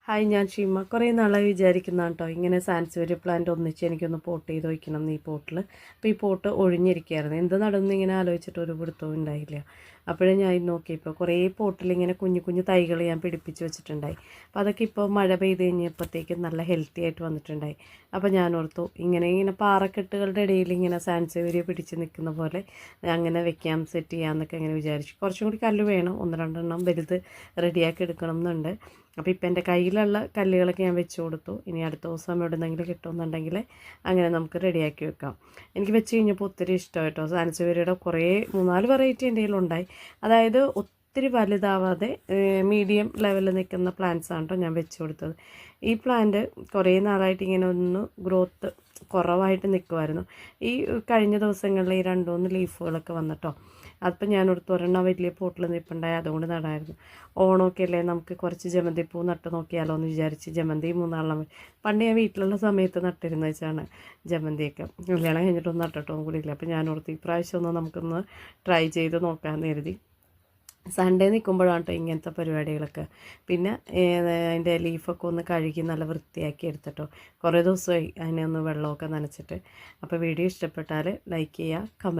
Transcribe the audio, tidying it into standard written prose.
Hi, ഞാൻ ഷീമ. കുറേ നാളായി വിചാരിക്കുന്നതാണ് കേട്ടോ, ഇങ്ങനെ സാൻസേരി പ്ലാന്റ് ഒന്നിച്ച് എനിക്കൊന്ന് പോട്ട് ചെയ്ത് വയ്ക്കണം എന്ന് ഈ പോട്ടിൽ. അപ്പോൾ ഈ പോട്ട് ഒഴിഞ്ഞിരിക്കുകയായിരുന്നു. എന്ത് നടുമെന്ന് ഇങ്ങനെ ആലോചിച്ചിട്ട് ഒരു പിടുത്തവും ഉണ്ടായില്ല. അപ്പോഴേ ഞാൻ നോക്കിയപ്പോൾ കുറേ പോട്ടിൽ ഇങ്ങനെ കുഞ്ഞു കുഞ്ഞു തൈകൾ ഞാൻ പിടിപ്പിച്ച് വെച്ചിട്ടുണ്ടായി. അപ്പോൾ അതൊക്കെ ഇപ്പോൾ മഴ പെയ്ത് കഴിഞ്ഞപ്പോഴത്തേക്കും നല്ല ഹെൽത്തി ആയിട്ട് വന്നിട്ടുണ്ടായി. അപ്പോൾ ഞാൻ ഓർത്തു ഇങ്ങനെ പാറക്കെട്ടുകളുടെ ഇടയിൽ ഇങ്ങനെ സാൻസേരിയ പിടിച്ച് നിൽക്കുന്ന പോലെ അങ്ങനെ വെക്കാം, സെറ്റ് ചെയ്യാമെന്നൊക്കെ ഇങ്ങനെ വിചാരിച്ചു. കുറച്ചും കൂടി കല്ല് വേണം, 1-2 വലുത് റെഡിയാക്കി എടുക്കണം എന്നുണ്ട്. അപ്പോൾ ഇപ്പം എൻ്റെ കയ്യിലുള്ള കല്ലുകളൊക്കെ ഞാൻ വെച്ച് കൊടുത്തു. ഇനി അടുത്ത ദിവസം എവിടെന്നെങ്കിലും കിട്ടുമെന്നുണ്ടെങ്കിൽ അങ്ങനെ നമുക്ക് റെഡിയാക്കി വെക്കാം. എനിക്ക് വെച്ച് കഴിഞ്ഞപ്പോൾ ഒത്തിരി ഇഷ്ടമായിട്ടോ. സാൻസേരിയയുടെ കുറേ 3-4 വെറൈറ്റി എൻ്റെ കയ്യിലുണ്ടായി. അതായത് ഒത്തിരി വലുതാവാതെ മീഡിയം ലെവലിൽ നിൽക്കുന്ന പ്ലാന്റ്സ് ആണ് കേട്ടോ ഞാൻ വെച്ച് കൊടുത്തത്. ഈ പ്ലാന്റ് കുറേ നാളായിട്ട് ഇങ്ങനെ ഒന്ന് ഗ്രോത്ത് കുറവായിട്ട് നിൽക്കുമായിരുന്നു. ഈ കഴിഞ്ഞ ദിവസങ്ങളിൽ ഈ 2-3 ലീഫുകളൊക്കെ വന്നിട്ടോ. അതിപ്പോൾ ഞാൻ എടുത്ത് ഒരെണ്ണം വലിയ പോട്ടിൽ നിൽപ്പുണ്ടായി, അതുകൊണ്ട് നടായിരുന്നു. ഓണമൊക്കെ അല്ലേ, നമുക്ക് കുറച്ച് ജമന്തി പൂ നട്ട് നോക്കിയാലോ എന്ന് വിചാരിച്ച് ജമന്തി 3-4 പണ്ട് ഞാൻ വീട്ടിലുള്ള സമയത്ത് നട്ടിരുന്ന വെച്ചാണ് ജമന്തിയൊക്കെ. കല്യാണം കഴിഞ്ഞിട്ടൊന്നും നട്ടിട്ടൊന്നും കൂടി ഇല്ല. അപ്പോൾ ഞാൻ ഓർത്ത് ഈ പ്രാവശ്യം ഒന്ന് നമുക്കൊന്ന് ട്രൈ ചെയ്ത് നോക്കാമെന്ന് കരുതി. സൺഡേ നിൽക്കുമ്പോഴാണ് കേട്ടോ ഇങ്ങനത്തെ പരിപാടികളൊക്കെ. പിന്നെ അതിൻ്റെ ലീഫൊക്കെ ഒന്ന് കഴുകി നല്ല വൃത്തിയാക്കി എടുത്തിട്ടോ. കുറേ ദിവസമായി അതിനെ ഒന്ന് വെള്ളമൊക്കെ നനച്ചിട്ട്. അപ്പോൾ വീഡിയോ ഇഷ്ടപ്പെട്ടാൽ ലൈക്ക് ചെയ്യുക, കമൻറ്റ്